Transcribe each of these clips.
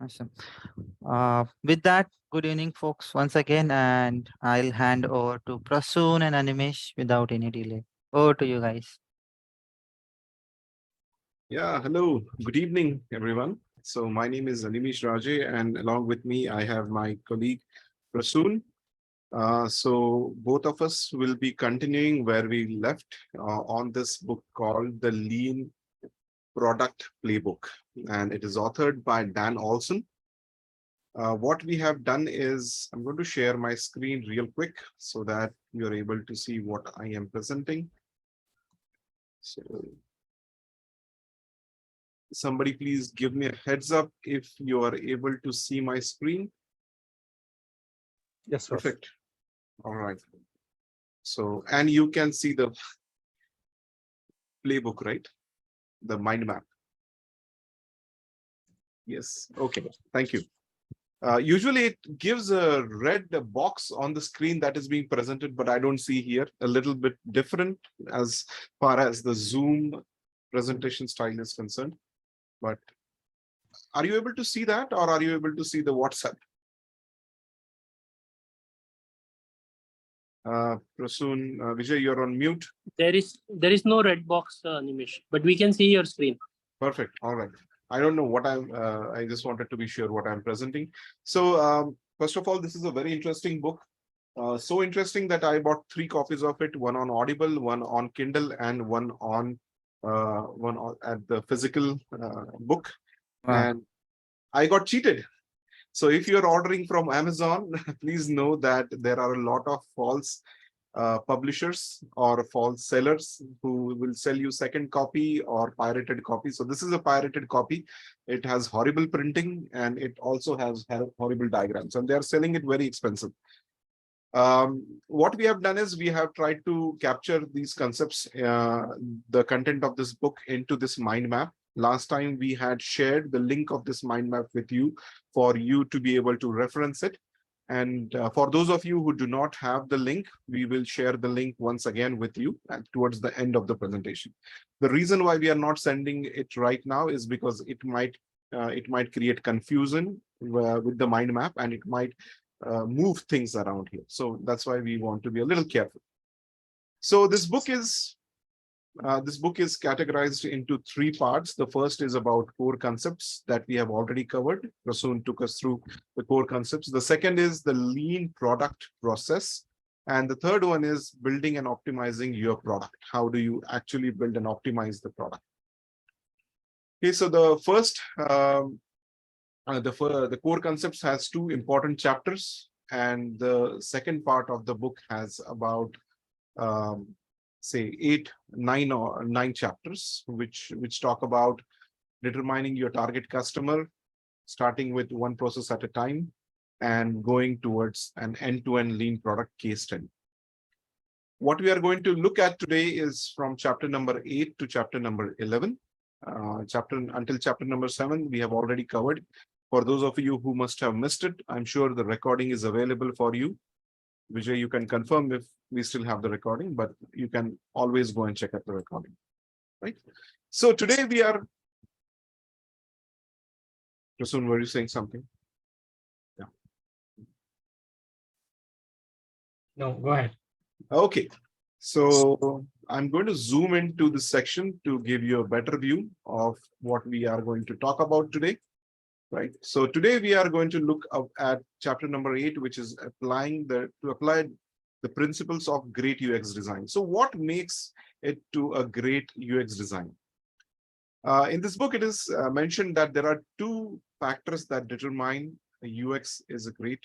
Awesome. With that, good evening, folks, once again, and I'll hand over to Prasun and Animesh without any delay. Over to you guys. Yeah, hello. Good evening, everyone. So my name is Animesh Raje, and along with me, I have my colleague Prasun. So both of us will be continuing where we left on this book called the Lean Product Playbook, and it is authored by Dan Olsen. What we have done is I'm going to share my screen real quick so that you're able to see what I am presenting. So somebody please give me a heads up if you are able to see my screen. Yes, sir. Perfect. All right. So, and you can see the playbook, right? The mind map. Yes. Okay. Thank you. Usually it gives a red box on the screen that is being presented, but I don't see here. A little bit different as far as the Zoom presentation style is concerned. But are you able to see that, or are you able to see the WhatsApp? Prasun, Vijay, you're on mute. There is no red box, Nimish, but we can see your screen. Perfect. All right. I don't know what I just wanted to be sure what I'm presenting. So first of all, this is a very interesting book. So interesting that I bought 3 copies of it, one on Audible, one on Kindle, and one at the physical book. Wow. And I got cheated. So if you're ordering from Amazon, please know that there are a lot of false publishers or false sellers who will sell you second copy or pirated copy. So this is a pirated copy. It has horrible printing and it also has horrible diagrams, and they are selling it very expensive. What we have done is we have tried to capture these concepts, the content of this book into this mind map. Last time we had shared the link of this mind map with you for you to be able to reference it. And for those of you who do not have the link, we will share the link once again with you towards the end of the presentation. The reason why we are not sending it right now is because it might create confusion with the mind map, and it might move things around here. So that's why we want to be a little careful. So this book is categorized into 3 parts. The first is about core concepts that we have already covered. Prasun took us through the core concepts. The second is the lean product process. And the third one is building and optimizing your product. How do you actually build and optimize the product? Okay, so the first, the core concepts has 2 important chapters. And the second part of the book has about say 9 chapters, which talk about determining your target customer, starting with one process at a time, and going towards an end-to-end lean product case study. What we are going to look at today is from chapter number 8 to chapter number 11. Until chapter number 7, we have already covered. For those of you who must have missed it, I'm sure the recording is available for you. Vijay, you can confirm if we still have the recording, but you can always go and check out the recording, right? So today we are. Prasun, were you saying something? Yeah. No, go ahead. Okay. So I'm going to zoom into this section to give you a better view of what we are going to talk about today. Right. So today we are going to look at chapter number 8, which is apply the principles of great UX design. So what makes it to a great UX design? In this book, it is mentioned that there are 2 factors that determine UX is a great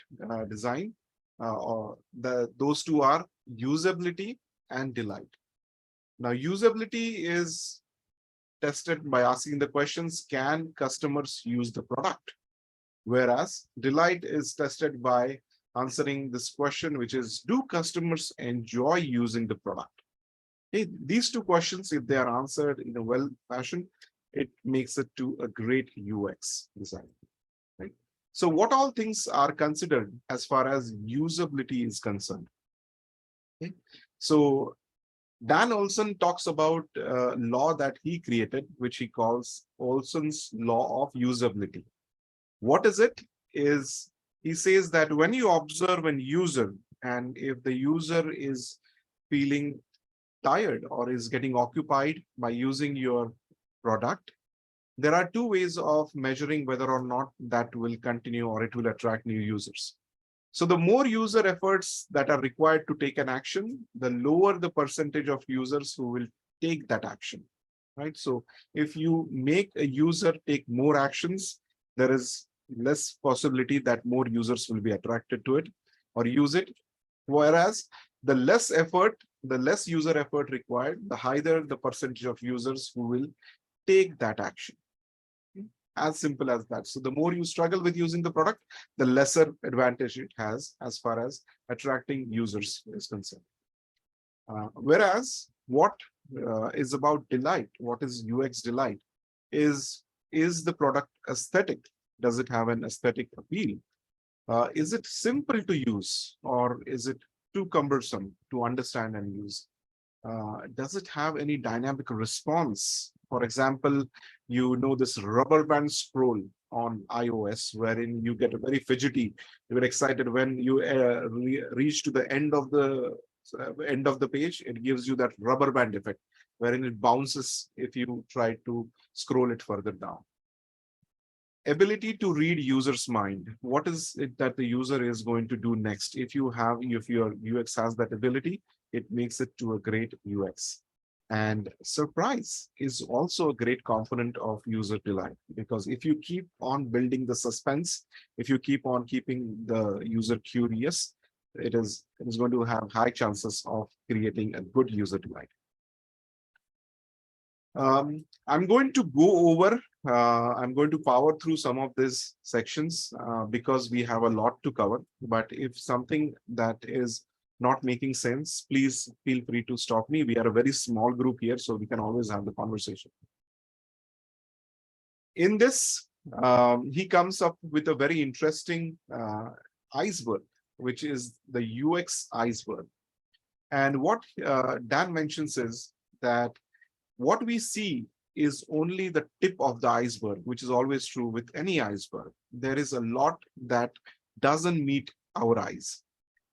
design. Those 2 are usability and delight. Now, usability is tested by asking the questions, can customers use the product? Whereas delight is tested by answering this question, which is, do customers enjoy using the product? Okay, these 2 questions, if they are answered in a well fashion, it makes it to a great UX design. Right? So what all things are considered as far as usability is concerned? Okay. So Dan Olsen talks about a law that he created, which he calls Olsen's law of usability. What is it? Is he says that when you observe an user, and if the user is feeling tired or is getting occupied by using your product, there are two ways of measuring whether or not that will continue or it will attract new users. So the more user efforts that are required to take an action, the lower the percentage of users who will take that action, right? So if you make a user take more actions, there is less possibility that more users will be attracted to it or use it. Whereas the less effort, the less user effort required, the higher the percentage of users who will take that action. As simple as that. So the more you struggle with using the product, the lesser advantage it has as far as attracting users is concerned. Whereas what is about delight, what is UX delight, is the product aesthetic? Does it have an aesthetic appeal? Is it simple to use, or is it too cumbersome to understand and use? Does it have any dynamic response? For example, you know this rubber band scroll on iOS, wherein you get very fidgety, you get excited when you reach to the end of the page. It gives you that rubber band effect, wherein it bounces if you try to scroll it further down. Ability to read user's mind. What is it that the user is going to do next? If your UX has that ability, it makes it to a great UX. And surprise is also a great component of user delight, because if you keep on building the suspense, if you keep on keeping the user curious, it is going to have high chances of creating a good user delight. I'm going to go over, I'm going to power through some of these sections because we have a lot to cover. But if something that is not making sense, please feel free to stop me. We are a very small group here, so we can always have the conversation. In this, he comes up with a very interesting iceberg, which is the UX iceberg. And what Dan mentions is that what we see is only the tip of the iceberg, which is always true with any iceberg. There is a lot that doesn't meet our eyes.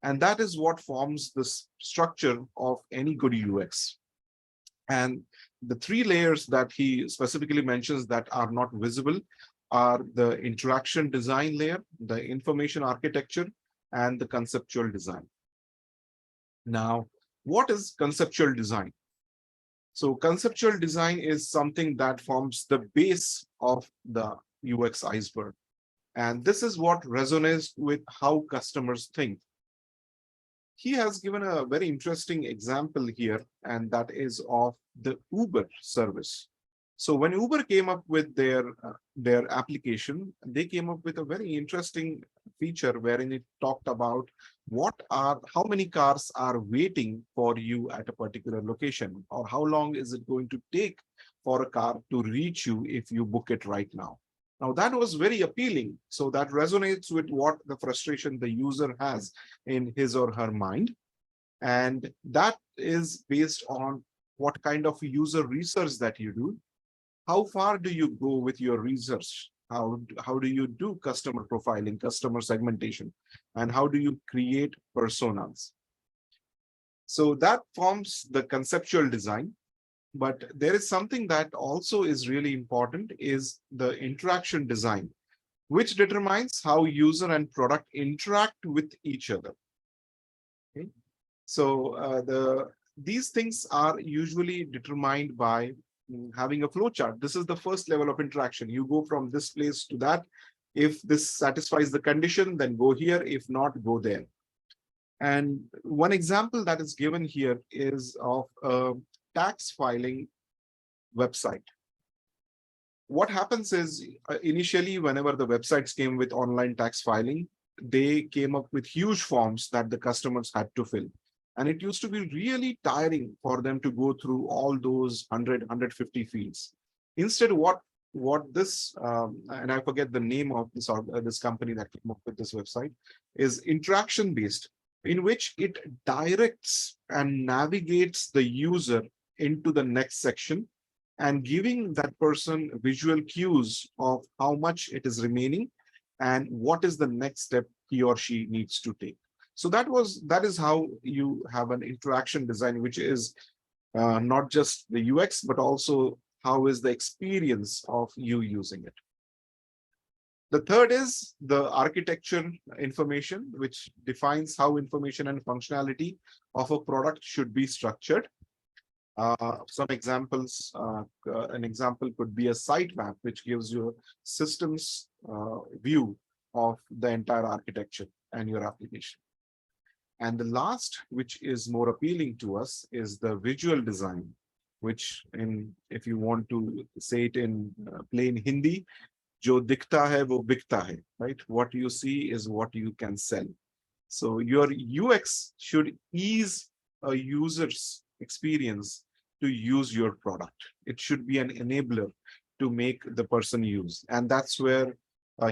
And that is what forms the structure of any good UX. And the three layers that he specifically mentions that are not visible are the interaction design layer, the information architecture, and the conceptual design. Now, what is conceptual design? So conceptual design is something that forms the base of the UX iceberg. And this is what resonates with how customers think. He has given a very interesting example here, and that is of the Uber service. So when Uber came up with their application, they came up with a very interesting feature wherein it talked about how many cars are waiting for you at a particular location, or how long is it going to take for a car to reach you if you book it right now. Now that was very appealing. So that resonates with what the frustration the user has in his or her mind. And that is based on what kind of user research that you do. How far do you go with your research? How do you do customer profiling, customer segmentation, and how do you create personas? So that forms the conceptual design. But there is something that also is really important, is the interaction design, which determines how user and product interact with each other. Okay? So these things are usually determined by having a flow chart. This is the first level of interaction. You go from this place to that. If this satisfies the condition, then go here. If not, go there. And one example that is given here is of a tax filing website. What happens is initially, whenever the websites came with online tax filing, they came up with huge forms that the customers had to fill. And it used to be really tiring for them to go through all those 100, 150 fields. Instead, what this, and I forget the name of this company that came up with this website, is interaction based, in which it directs and navigates the user into the next section and giving that person visual cues of how much it is remaining and what is the next step he or she needs to take. So that is how you have an interaction design, which is not just the UX, but also how is the experience of you using it. The third is the architecture information, which defines how information and functionality of a product should be structured. Some examples, an example could be a sitemap, which gives you a systems view of the entire architecture and your application. And the last, which is more appealing to us, is the visual design, which if you want to say it in plain Hindi, jo dikhta hai wo bikta hai, right? What you see is what you can sell. So your UX should ease a user's experience to use your product. It should be an enabler to make the person use. And that's where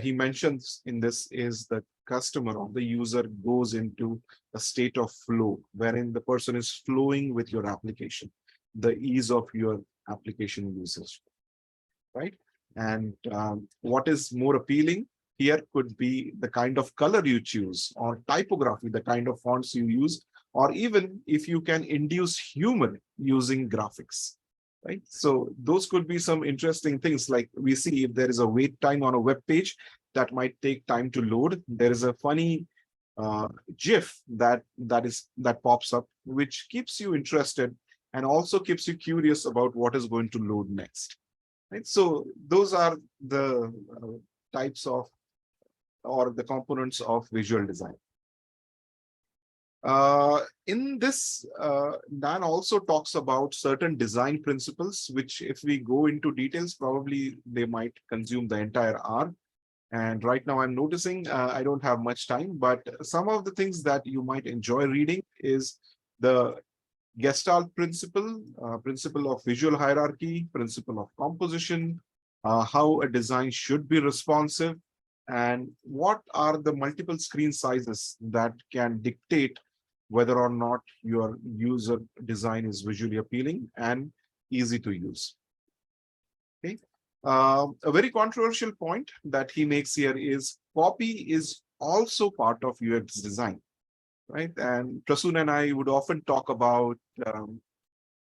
he mentions in this is the customer or the user goes into a state of flow, wherein the person is flowing with your application, the ease of your application usage, right? And what is more appealing here could be the kind of color you choose, or typography, the kind of fonts you use, or even if you can induce humor using graphics, right? So those could be some interesting things. Like we see if there is a wait time on a web page that might take time to load, there is a funny GIF that pops up, which keeps you interested and also keeps you curious about what is going to load next. Right? So those are the types of, or the components of visual design. In this, Dan also talks about certain design principles, which if we go into details, probably they might consume the entire hour. And right now I'm noticing I don't have much time, but some of the things that you might enjoy reading is the Gestalt principle, principle of visual hierarchy, principle of composition, how a design should be responsive, and what are the multiple screen sizes that can dictate whether or not your user design is visually appealing and easy to use. Okay. A very controversial point that he makes here is copy is also part of UX design, right? And Prasun and I would often talk about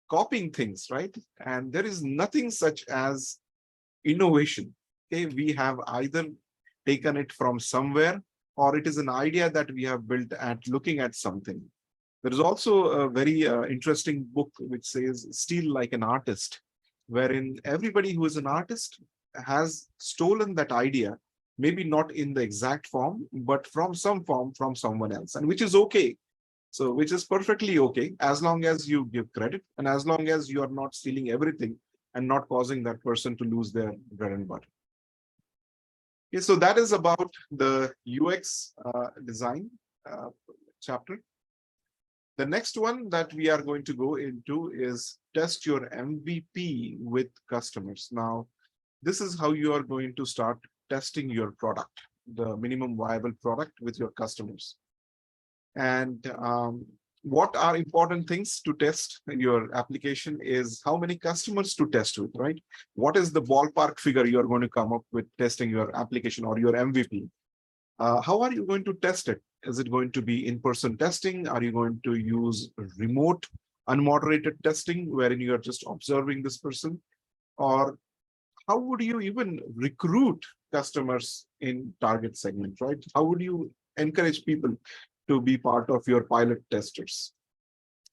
copying things, right? And there is nothing such as innovation. Okay, we have either taken it from somewhere, or it is an idea that we have built at looking at something. There is also a very interesting book which says "Steal like an artist," wherein everybody who is an artist has stolen that idea, maybe not in the exact form, but from some form from someone else, and which is okay. So, which is perfectly okay, as long as you give credit and as long as you are not stealing everything and not causing that person to lose their bread and butter. Okay, so that is about the UX design chapter. The next one that we are going to go into is test your MVP with customers. Now, this is how you are going to start testing your product, the minimum viable product with your customers. And what are important things to test in your application is how many customers to test with, right? What is the ballpark figure you're going to come up with testing your application or your MVP? How are you going to test it? Is it going to be in-person testing? Are you going to use remote, unmoderated testing, wherein you are just observing this person? Or how would you even recruit customers in target segment, right? How would you encourage people to be part of your pilot testers?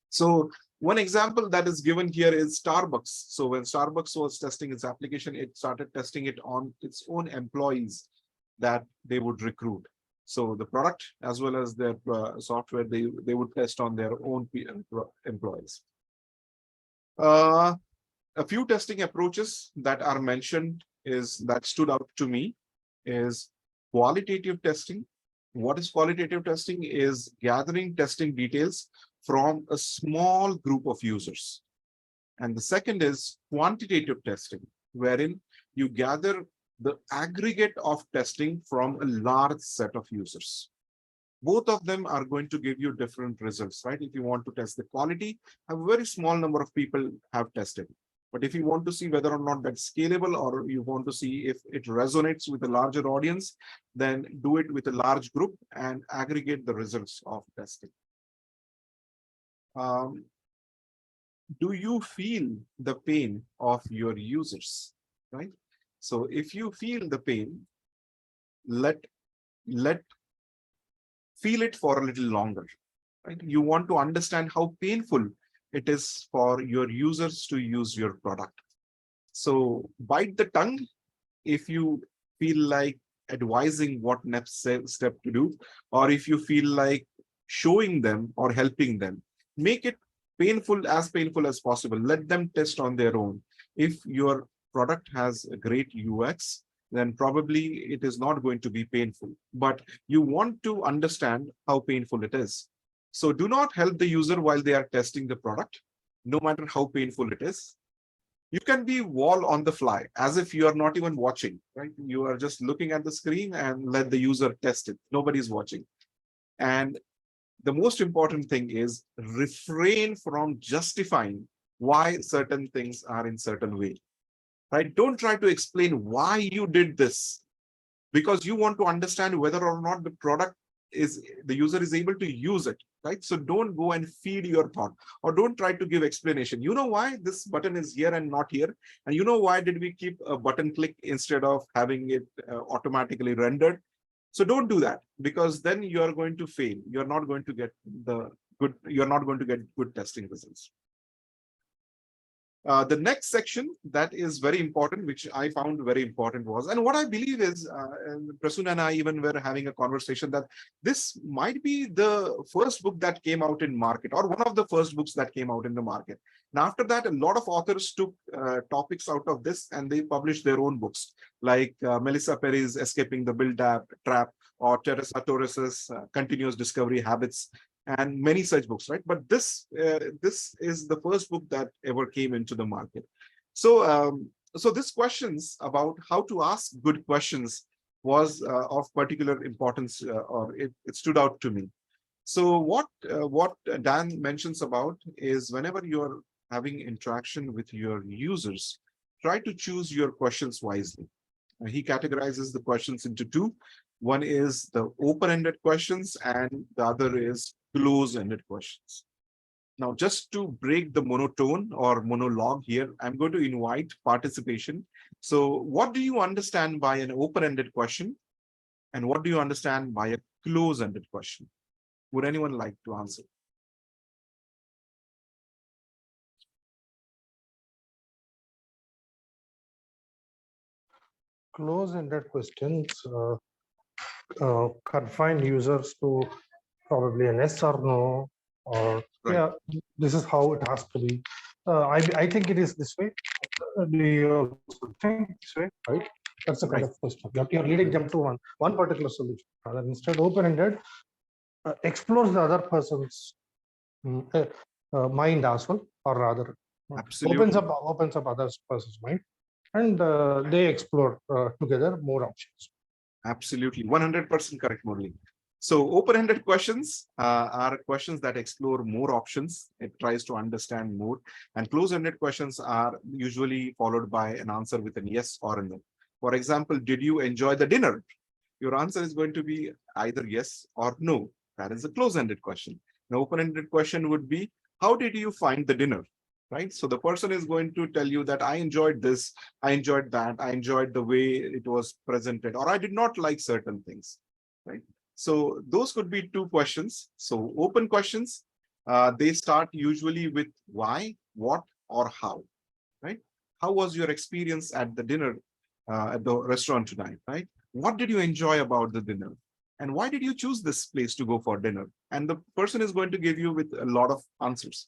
So one example that is given here is Starbucks. So when Starbucks was testing its application, it started testing it on its own employees that they would recruit. So the product as well as their software, they would test on their own employees. A few testing approaches that are mentioned that stood out to me is qualitative testing. What is qualitative testing? Is gathering testing details from a small group of users. And the second is quantitative testing, wherein you gather the aggregate of testing from a large set of users. Both of them are going to give you different results, right? If you want to test the quality, a very small number of people have tested. But if you want to see whether or not that's scalable, or you want to see if it resonates with a larger audience, then do it with a large group and aggregate the results of testing. Do you feel the pain of your users, right? So if you feel the pain, let feel it for a little longer, right? You want to understand how painful it is for your users to use your product. So bite the tongue if you feel like advising what next step to do, or if you feel like showing them or helping them. Make it painful as possible. Let them test on their own. If your product has a great UX, then probably it is not going to be painful, but you want to understand how painful it is. So do not help the user while they are testing the product, no matter how painful it is. You can be wall on the fly, as if you are not even watching, right? You are just looking at the screen and let the user test it. Nobody's watching. And the most important thing is refrain from justifying why certain things are in certain way, right? Don't try to explain why you did this, because you want to understand whether or not the product is, the user is able to use it, right? So don't go and feed your thought, or don't try to give explanation. You know why this button is here and not here, and you know why did we keep a button click instead of having it automatically rendered. So don't do that, because then you are going to fail. You're not going to get good testing results. The next section that is very important, which I found very important, was, and what I believe is, and Prasun and I even were having a conversation, that this might be the first book that came out in market, or one of the first books that came out in the market. And after that, a lot of authors took topics out of this and they published their own books, like Melissa Perry's Escaping the Build Trap, or Teresa Torres's Continuous Discovery Habits, and many such books, right? But this is the first book that ever came into the market. So so this questions about how to ask good questions was of particular importance, or it stood out to me. So what Dan mentions about is, whenever you're having interaction with your users, try to choose your questions wisely. He categorizes the questions into two. One is the open-ended questions, and the other is close-ended questions. Now, just to break the monotone or monologue here, I'm going to invite participation. So what do you understand by an open-ended question? And what do you understand by a close-ended question? Would anyone like to answer? Close-ended questions confine users to probably an yes or no, or Right. yeah, this is how it has to be. I think it is this way. Do you also think this way, right? That's the kind Right. of question. You're leading them to one particular solution. Rather, instead, open-ended explores the other person's mind as well, or rather, Absolutely. opens up other person's mind, and they explore together more options. Absolutely. 100% correct, Murli. So open-ended questions are questions that explore more options. It tries to understand more. And close-ended questions are usually followed by an answer with an yes or a no. For example, did you enjoy the dinner? Your answer is going to be either yes or no. That is a close-ended question. An open-ended question would be, how did you find the dinner? Right? So the person is going to tell you that I enjoyed this, I enjoyed that, I enjoyed the way it was presented, or I did not like certain things, right? So those could be two questions. So open questions, they start usually with why, what, or how, right? How was your experience at the dinner, at the restaurant tonight, right? What did you enjoy about the dinner? And why did you choose this place to go for dinner? And the person is going to give you with a lot of answers.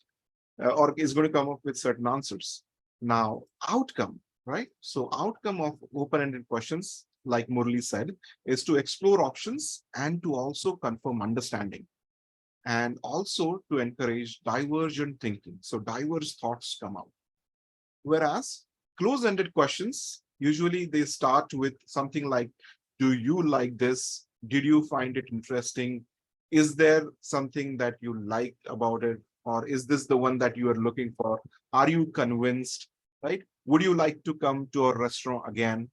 Or is going to come up with certain answers. Now, outcome, right? So outcome of open-ended questions, like Murli said, is to explore options and to also confirm understanding, and also to encourage divergent thinking. So diverse thoughts come out. Whereas close-ended questions, usually they start with something like, do you like this? Did you find it interesting? Is there something that you liked about it? Or is this the one that you are looking for? Are you convinced? right? Would you like to come to a restaurant again?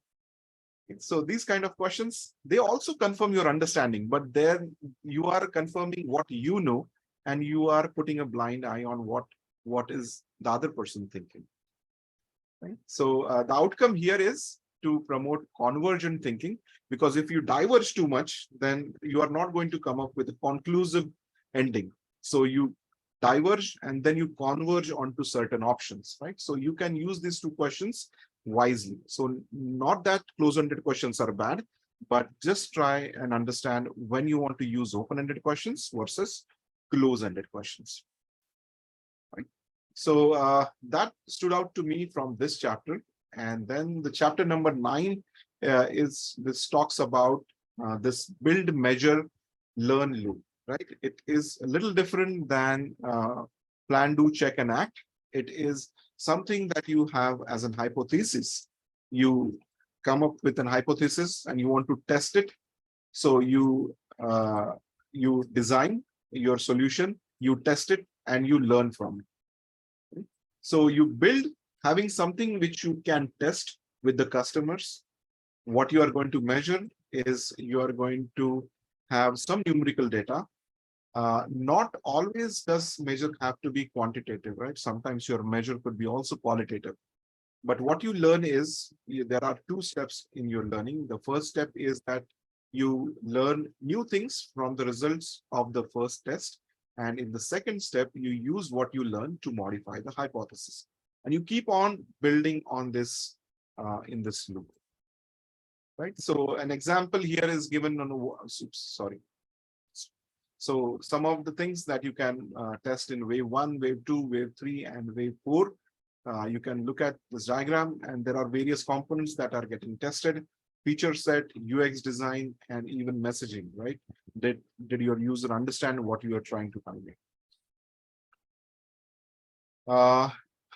So these kind of questions, they also confirm your understanding, but then you are confirming what you know, and you are putting a blind eye on what is the other person thinking. Right? So the outcome here is to promote convergent thinking, because if you diverge too much, then you are not going to come up with a conclusive ending. So you diverge and then you converge onto certain options, right? So you can use these two questions wisely. So not that close-ended questions are bad, but just try and understand when you want to use open-ended questions versus close-ended questions. Right? So that stood out to me from this chapter. And then the chapter number 9 is this talks about this build, measure, learn, loop. Right? It is a little different than plan, do, check, and act. It is something that you have as an hypothesis. You come up with an hypothesis and you want to test it. So you design your solution, you test it, and you learn from it. So you build having something which you can test with the customers. What you are going to measure is you are going to have some numerical data. Not always does measure have to be quantitative, right? Sometimes your measure could be also qualitative. But what you learn is there are two steps in your learning. The first step is that you learn new things from the results of the first test. And in the second step, you use what you learn to modify the hypothesis. And you keep on building on this in this loop. Right. So an example here is given on sorry. So some of the things that you can test in wave 1, wave 2, wave 3, and wave 4. You can look at this diagram, and there are various components that are getting tested: feature set, UX design, and even messaging, right? Did your user understand what you are trying to convey?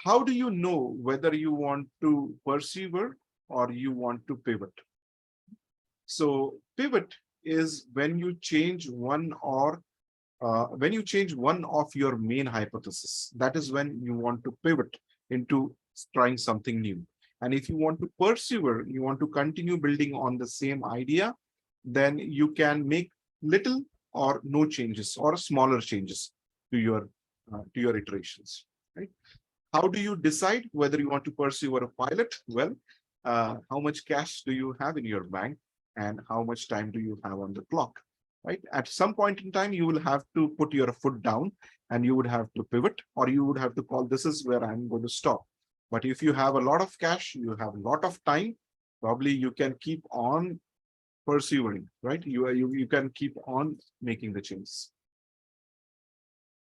How do you know whether you want to persevere or you want to pivot? So pivot is when you change one of your main hypothesis. That is when you want to pivot into trying something new. And if you want to persevere, you want to continue building on the same idea, then you can make little or no changes or smaller changes to your iterations. Right? How do you decide whether you want to pursue a pilot? Well, how much cash do you have in your bank, and how much time do you have on the clock? Right? At some point in time, you will have to put your foot down and you would have to pivot, or you would have to call, this is where I'm going to stop. But if you have a lot of cash, you have a lot of time, probably you can keep on pursuing, right? You can keep on making the changes.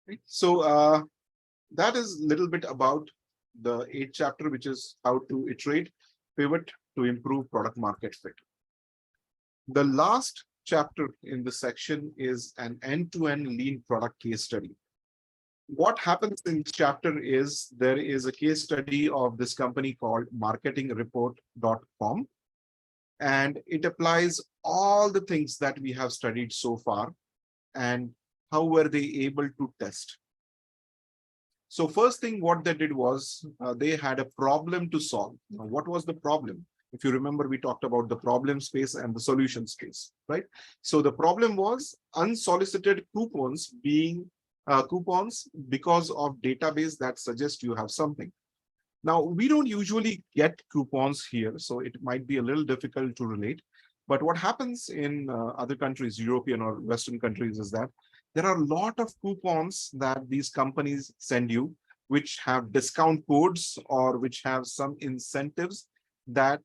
Right? So that is a little bit about the 8th chapter, which is how to iterate, pivot to improve product market fit. The last chapter in the section is an end-to-end lean product case study. What happens in this chapter is there is a case study of this company called marketingreport.com, and it applies all the things that we have studied so far and how were they able to test. So first thing what they did was they had a problem to solve. Now, what was the problem? If you remember, we talked about the problem space and the solution space, right? So the problem was unsolicited coupons being coupons because of database that suggests you have something. Now, we don't usually get coupons here, so it might be a little difficult to relate. But what happens in other countries, European or Western countries, is that there are a lot of coupons that these companies send you, which have discount codes or which have some incentives that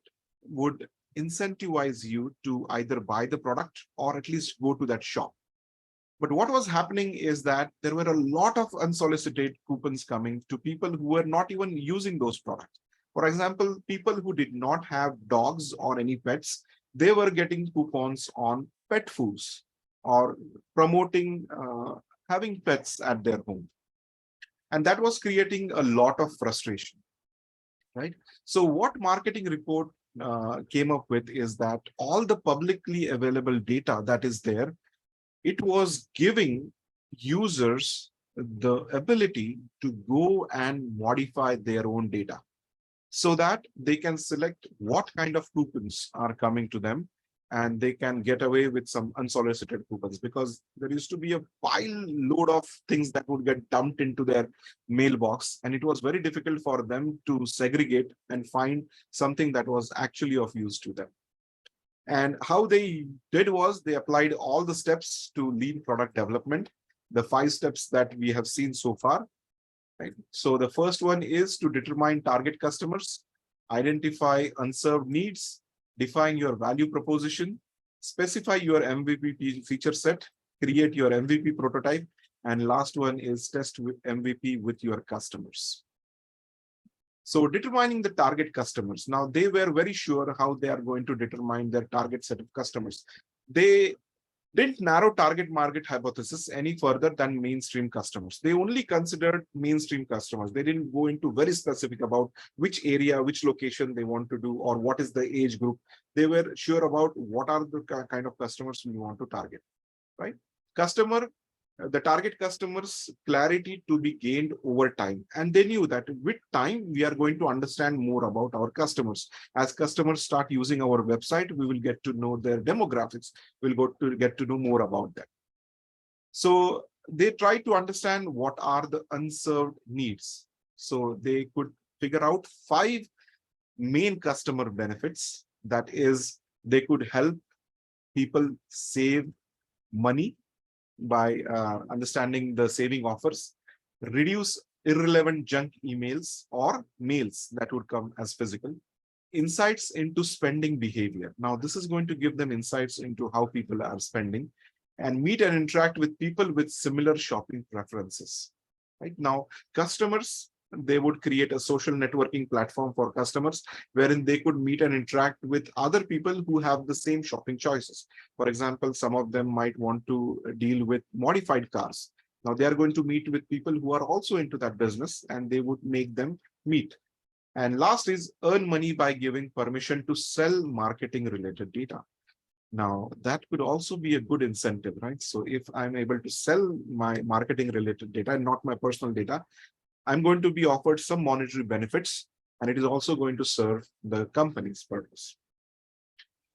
would incentivize you to either buy the product or at least go to that shop. But what was happening is that there were a lot of unsolicited coupons coming to people who were not even using those products. For example, people who did not have dogs or any pets, they were getting coupons on pet foods or promoting having pets at their home. And that was creating a lot of frustration, right? So what marketing report came up with is that all the publicly available data that is there, it was giving users the ability to go and modify their own data. so that they can select what kind of coupons are coming to them, and they can get away with some unsolicited coupons, because there used to be a pile load of things that would get dumped into their mailbox, and it was very difficult for them to segregate and find something that was actually of use to them. And how they did was they applied all the steps to lean product development, the 5 steps that we have seen so far. Right. So the first one is to determine target customers, identify unserved needs, define your value proposition, specify your MVP feature set, create your MVP prototype, and last one is test with MVP with your customers. So determining the target customers. Now they were very sure how they are going to determine their target set of customers. They didn't narrow target market hypothesis any further than mainstream customers. They only considered mainstream customers. They didn't go into very specific about which area, which location they want to do, or what is the age group. They were sure about what are the kind of customers we want to target, right? The target customers clarity to be gained over time. And they knew that with time, we are going to understand more about our customers. As customers start using our website, we will get to know their demographics. We'll get to know more about them. So they try to understand what are the unserved needs. So they could figure out 5 main customer benefits. That is, they could help people save money by understanding the saving offers, reduce irrelevant junk emails or mails that would come as physical, insights into spending behavior. Now, this is going to give them insights into how people are spending, and meet and interact with people with similar shopping preferences. Right now, customers, they would create a social networking platform for customers wherein they could meet and interact with other people who have the same shopping choices. For example, some of them might want to deal with modified cars. Now they are going to meet with people who are also into that business, and they would make them meet. And last is earn money by giving permission to sell marketing related data. Now that could also be a good incentive, right? So if I'm able to sell my marketing related data and not my personal data, I'm going to be offered some monetary benefits, and it is also going to serve the company's purpose.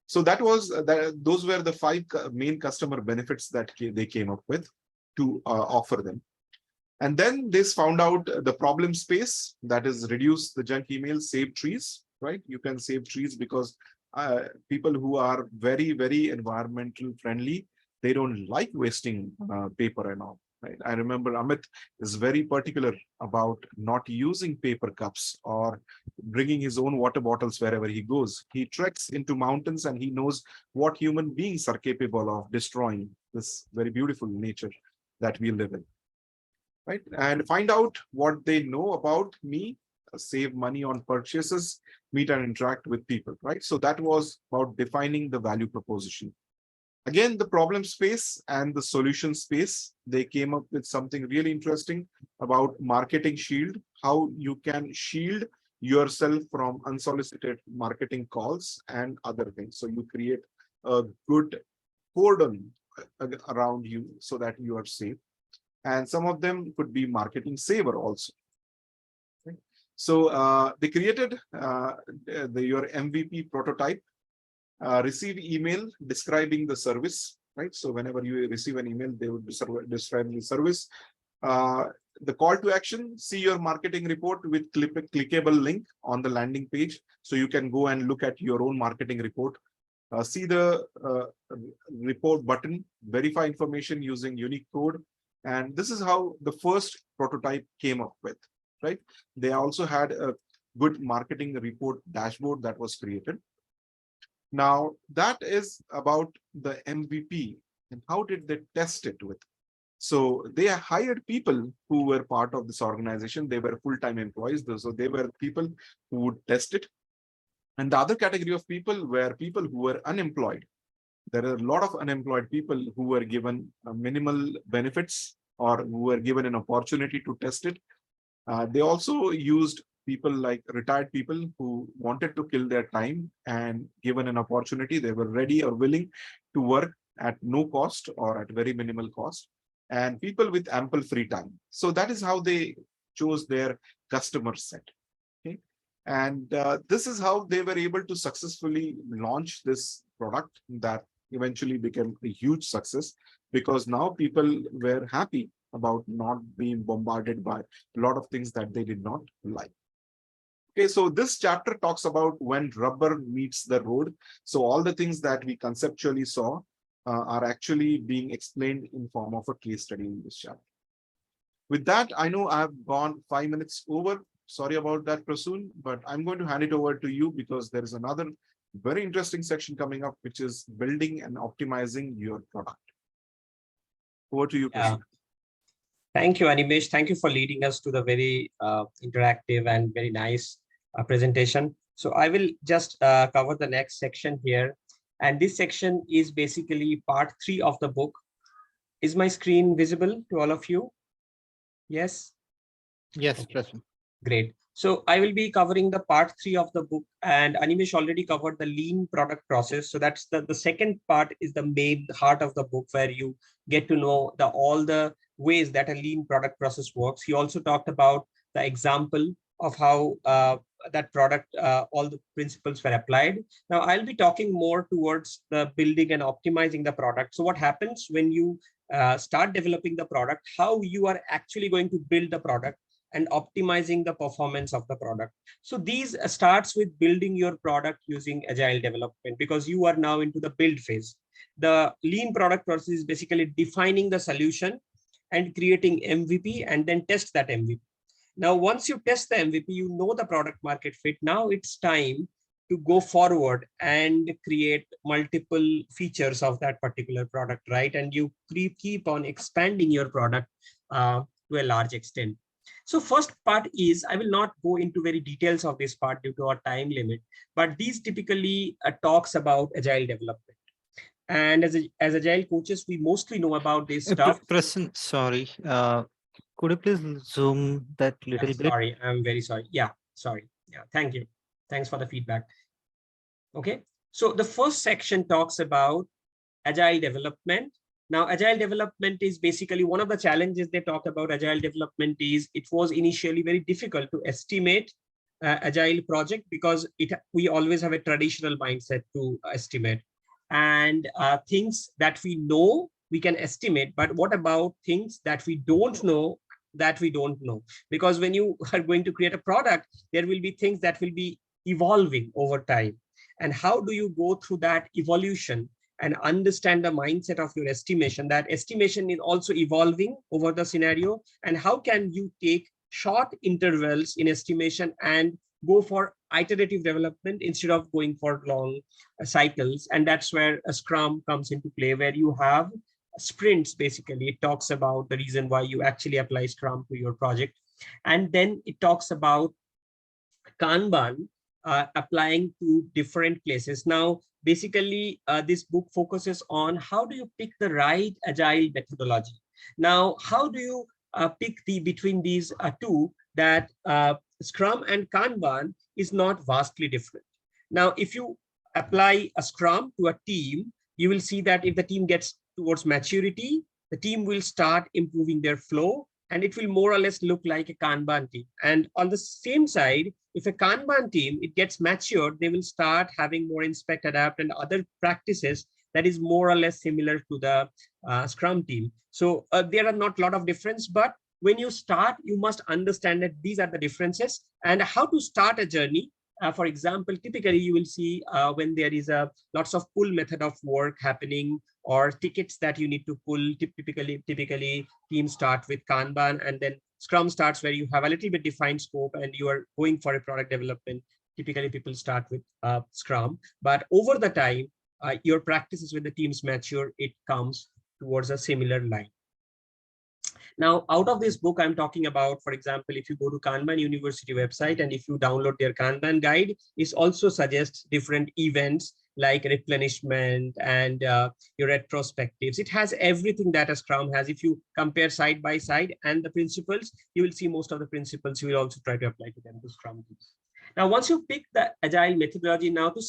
So those were the 5 main customer benefits that they came up with to offer them. And then they found out the problem space, that is reduce the junk emails, save trees, right? You can save trees because people who are very, very environmental friendly, they don't like wasting paper and all. Right. I remember Amit is very particular about not using paper cups or bringing his own water bottles wherever he goes. He treks into mountains, and he knows what human beings are capable of destroying this very beautiful nature that we live in. Right. And find out what they know about me, save money on purchases, meet and interact with people. Right. So that was about defining the value proposition. Again, the problem space and the solution space, they came up with something really interesting about marketing shield, how you can shield yourself from unsolicited marketing calls and other things. So you create a good cordon around you so that you are safe. And some of them could be marketing saver also. Okay. So they created your MVP prototype. Receive email describing the service, right? So whenever you receive an email, they would describe the service. The call to action, see your marketing report with clickable link on the landing page. So you can go and look at your own marketing report. See the report button, verify information using unique code. And this is how the first prototype came up with, right? They also had a good marketing report dashboard that was created. Now, that is about the MVP and how did they test it with. So they hired people who were part of this organization. They were full-time employees. So they were people who would test it. And the other category of people were people who were unemployed. There are a lot of unemployed people who were given minimal benefits or who were given an opportunity to test it. They also used people like retired people who wanted to kill their time, and given an opportunity, they were ready or willing to work at no cost or at very minimal cost, and people with ample free time. So that is how they chose their customer set. Okay. And this is how they were able to successfully launch this product that eventually became a huge success, because now people were happy about not being bombarded by a lot of things that they did not like. Okay, so this chapter talks about when rubber meets the road. So all the things that we conceptually saw are actually being explained in form of a case study in this chapter. With that, I know I've gone 5 minutes over. Sorry about that, Prasun, but I'm going to hand it over to you because there is another very interesting section coming up, which is building and optimizing your product. Over to you, Yeah. Prasun. Thank you, Animesh. Thank you for leading us to the very interactive and very nice presentation. So I will just cover the next section here. And this section is basically part 3 of the book. Is my screen visible to all of you? Yes? Yes, Okay. Prasun. Great. So I will be covering the part 3 of the book, and Animesh already covered the lean product process. So that's the second part is the main heart of the book, where you get to know all the ways that a lean product process works. He also talked about the example of how that product, all the principles were applied. Now I'll be talking more towards the building and optimizing the product. So what happens when you start developing the product, how you are actually going to build the product and optimizing the performance of the product. So these starts with building your product using agile development, because you are now into the build phase. The lean product process is basically defining the solution and creating MVP and then test that MVP. Now, once you test the MVP, you know the product market fit. Now it's time to go forward and create multiple features of that particular product, right? And you keep on expanding your product to a large extent. So first part is, I will not go into very details of this part due to our time limit, but these typically talks about agile development. And as agile coaches, we mostly know about this stuff. Prasun, sorry. Could you please zoom that little bit? Sorry, I'm very sorry. Yeah, sorry. Yeah, thank you. Thanks for the feedback. Okay, so the first section talks about agile development. Now, agile development is basically one of the challenges they talk about. Agile development is it was initially very difficult to estimate agile project, because we always have a traditional mindset to estimate, and things that we know we can estimate, but what about things that we don't know, because when you are going to create a product, there will be things that will be evolving over time. And how do you go through that evolution and understand the mindset of your estimation? That estimation is also evolving over the scenario. And how can you take short intervals in estimation and go for iterative development instead of going for long cycles? And that's where a Scrum comes into play, where you have sprints. Basically, it talks about the reason why you actually apply Scrum to your project. And then it talks about Kanban applying to different places. Now, basically, this book focuses on how do you pick the right agile methodology. Now, how do you pick between these two, that Scrum and Kanban is not vastly different. Now, if you apply a Scrum to a team, you will see that if the team gets towards maturity, the team will start improving their flow, and it will more or less look like a Kanban team. And on the same side, if a Kanban team, it gets matured, they will start having more inspect, adapt, and other practices that is more or less similar to the Scrum team. So there are not a lot of difference, but when you start, you must understand that these are the differences and how to start a journey. For example, typically you will see when there is a lots of pull method of work happening, or tickets that you need to pull. Typically teams start with Kanban, and then Scrum starts where you have a little bit defined scope and you are going for a product development. Typically people start with Scrum, but over the time, your practices when the teams mature, it comes towards a similar line. Now, out of this book, I'm talking about, for example, if you go to Kanban University website and if you download their Kanban guide, it also suggests different events like replenishment and your retrospectives. It has everything that a Scrum has. If you compare side by side and the principles, you will see most of the principles you will also try to apply to them to Scrum. Now, once you pick the agile methodology, now to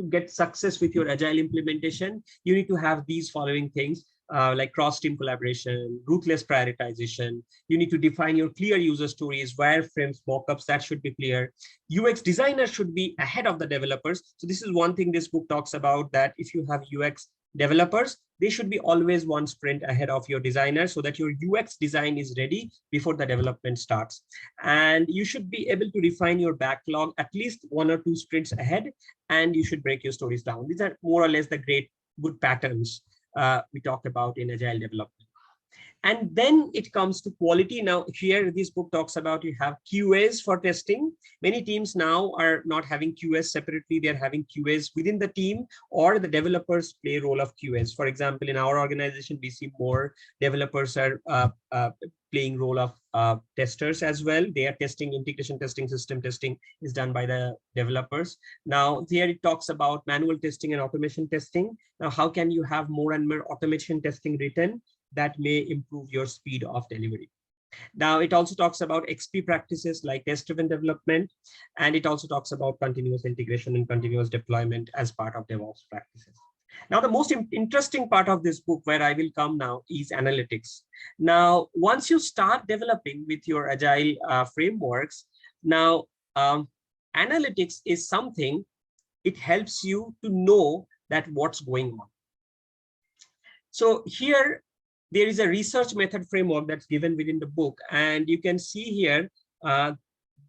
get success with your agile implementation, you need to have these following things. like cross-team collaboration, ruthless prioritization. You need to define your clear user stories, wireframes, mockups, that should be clear. UX designers should be ahead of the developers. So this is one thing this book talks about, that if you have UX developers, they should be always one sprint ahead of your designers so that your UX design is ready before the development starts. And you should be able to refine your backlog at least 1 or 2 sprints ahead, and you should break your stories down. These are more or less the good patterns we talk about in agile development. And then it comes to quality. Now here, this book talks about you have QAs for testing. Many teams now are not having QAs separately. They're having QAs within the team, or the developers play a role of QAs. For example, in our organization, we see more developers are playing role of testers as well. They are testing, integration testing, system testing is done by the developers. Now here it talks about manual testing and automation testing. Now, how can you have more and more automation testing written that may improve your speed of delivery? Now, it also talks about XP practices like test-driven development, and it also talks about continuous integration and continuous deployment as part of DevOps practices. Now, the most interesting part of this book, where I will come now, is analytics. Now, once you start developing with your agile frameworks, now analytics is something, it helps you to know that what's going on. So here, there is a research method framework that's given within the book, and you can see here,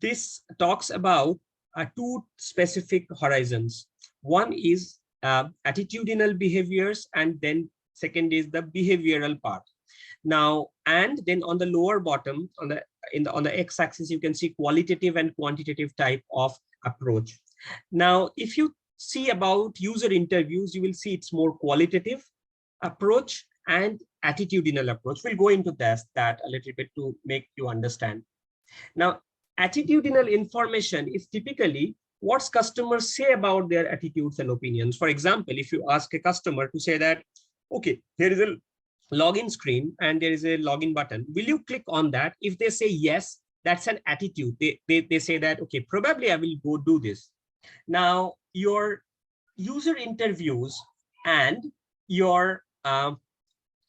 this talks about 2 specific horizons. One is attitudinal behaviors, and then second is the behavioral part. Now, and then on the lower bottom, on the x-axis, you can see qualitative and quantitative type of approach. Now, if you see about user interviews, you will see it's more qualitative approach and attitudinal approach. We'll go into that a little bit to make you understand. Now, attitudinal information is typically what customers say about their attitudes and opinions. For example, if you ask a customer to say that, okay, here is a login screen and there is a login button, will you click on that? If they say yes, that's an attitude. They say that, okay, probably I will go do this. Now, your user interviews and your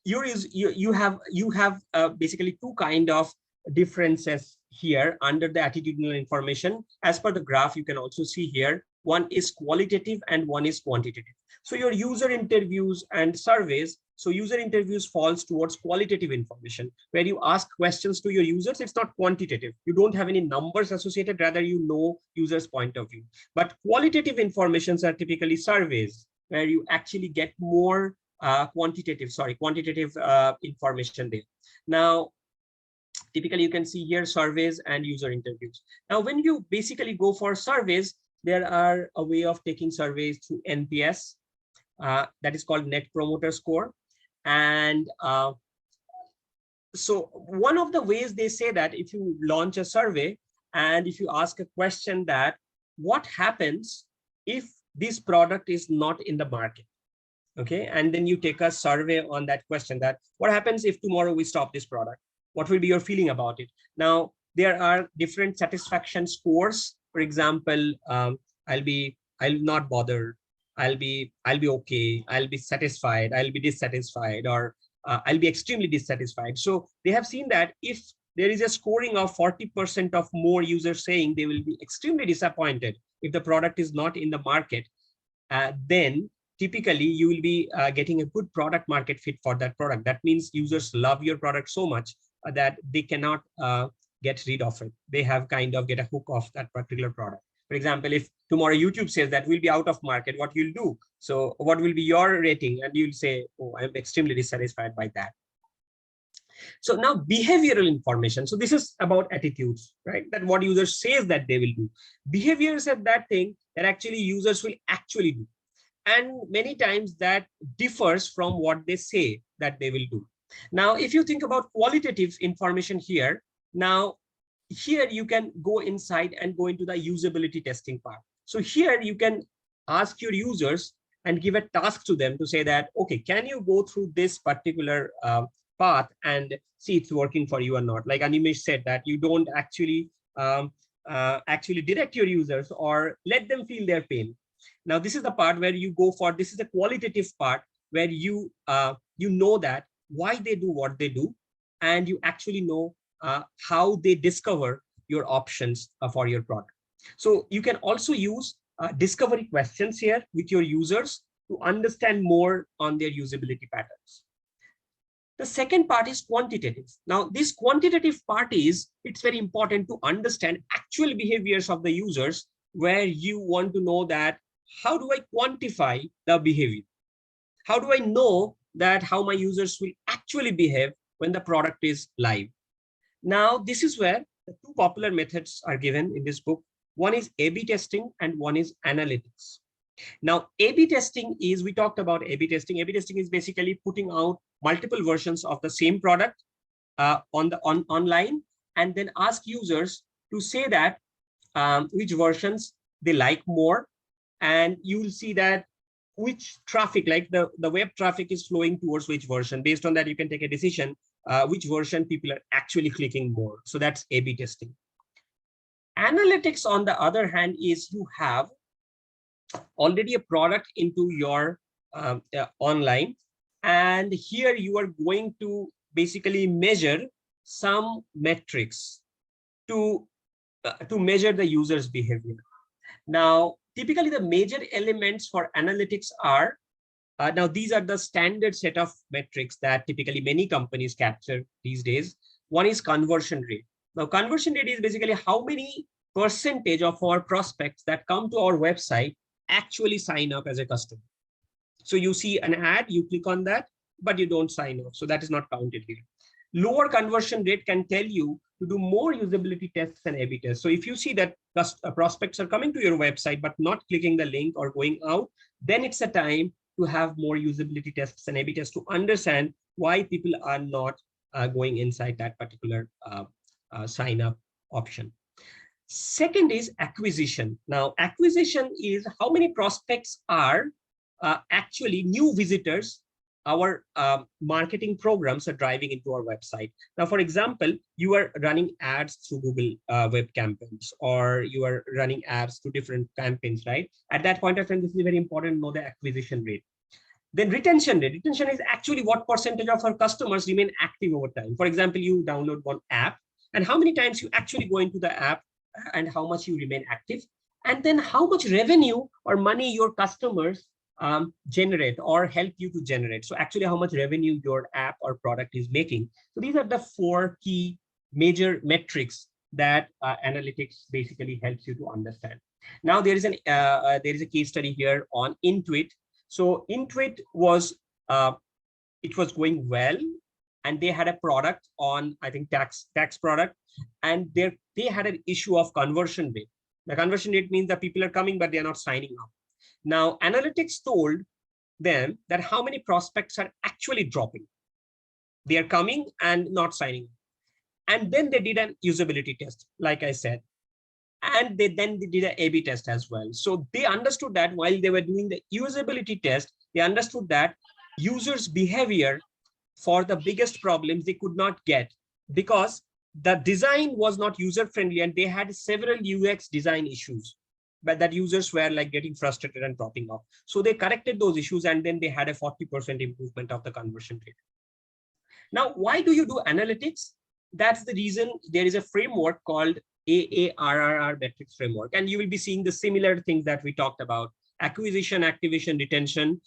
you have basically 2 kind of differences here under the attitudinal information. As per the graph, you can also see here, one is qualitative and one is quantitative. So your user interviews and surveys, so user interviews falls towards qualitative information, where you ask questions to your users. It's not quantitative. You don't have any numbers associated, rather you know users' point of view. But qualitative informations are typically surveys, where you actually get more quantitative information there. Now, typically you can see here surveys and user interviews. Now, when you basically go for surveys, there are a way of taking surveys through NPS, that is called Net Promoter Score. And so one of the ways they say that if you launch a survey and if you ask a question that what happens if this product is not in the market, okay, and then you take a survey on that question, that what happens if tomorrow we stop this product, what will be your feeling about it? Now, there are different satisfaction scores. For example, I'll not bother, I'll be okay, I'll be satisfied, I'll be dissatisfied, or I'll be extremely dissatisfied. So they have seen that if there is a scoring of 40% of more users saying they will be extremely disappointed if the product is not in the market, then typically you will be getting a good product market fit for that product. That means users love your product so much that they cannot get rid of it. They have kind of get a hook of that particular product. For example, if tomorrow YouTube says that we'll be out of market, what you'll do? So what will be your rating? And you'll say, oh, I'm extremely dissatisfied by that. So now behavioral information. So this is about attitudes, right? That what users says that they will do. Behaviors are that thing that actually users will actually do. And many times that differs from what they say that they will do. Now, if you think about qualitative information here, now here you can go inside and go into the usability testing part. So here you can ask your users and give a task to them to say that, okay, can you go through this particular path and see it's working for you or not? Like Animesh said, that you don't actually direct your users or let them feel their pain. Now, this is the part where you go for, this is the qualitative part where you you know that why they do what they do, and you actually know how they discover your options for your product. So you can also use discovery questions here with your users to understand more on their usability patterns. The second part is quantitative. Now, this quantitative part is, it's very important to understand actual behaviors of the users, where you want to know that how do I quantify the behavior? How do I know that how my users will actually behave when the product is live? Now, this is where the two popular methods are given in this book. One is A/B testing and one is analytics. Now, A/B testing is, we talked about A/B testing. A/B testing is basically putting out multiple versions of the same product online, and then ask users to say that which versions they like more, and you will see that which traffic, like the web traffic, is flowing towards which version. Based on that, you can take a decision which version people are actually clicking more. So that's A/B testing. Analytics, on the other hand, is you have already a product into your online, and here you are going to basically measure some metrics to measure the user's behavior. Now, typically the major elements for analytics are, now these are the standard set of metrics that typically many companies capture these days. One is conversion rate. Now, conversion rate is basically how many percentage of our prospects that come to our website actually sign up as a customer. So you see an ad, you click on that, but you don't sign up. So that is not counted here. Lower conversion rate can tell you to do more usability tests and A/B tests. So if you see that prospects are coming to your website, but not clicking the link or going out, then it's a time to have more usability tests and A/B tests to understand why people are not going inside that particular sign up option. Second is acquisition. Now, acquisition is how many prospects are actually new visitors our marketing programs are driving into our website. Now, for example, you are running ads through Google web campaigns, or you are running ads to different campaigns, right? At that point of time, this is very important to know the acquisition rate. Then retention rate. Retention is actually what percentage of our customers remain active over time. For example, you download one app, and how many times you actually go into the app and how much you remain active, and then how much revenue or money your customers generate or help you to generate. So actually how much revenue your app or product is making. So these are the four key major metrics that analytics basically helps you to understand. Now there is a case study here on Intuit. So Intuit was it was going well, and they had a product on, I think, tax product, and they had an issue of conversion rate. The conversion rate means that people are coming, but they are not signing up. Now, analytics told them that how many prospects are actually dropping. They are coming and not signing up. And then they did an usability test, like I said. And they did an A/B test as well. So they understood that while they were doing the usability test, they understood that users' behavior for the biggest problems they could not get, because the design was not user-friendly, and they had several UX design issues, but that users were like getting frustrated and dropping off. So they corrected those issues, and then they had a 40% improvement of the conversion rate. Now, why do you do analytics? That's the reason there is a framework called AARRR metrics framework, and you will be seeing the similar things that we talked about: acquisition, activation, retention,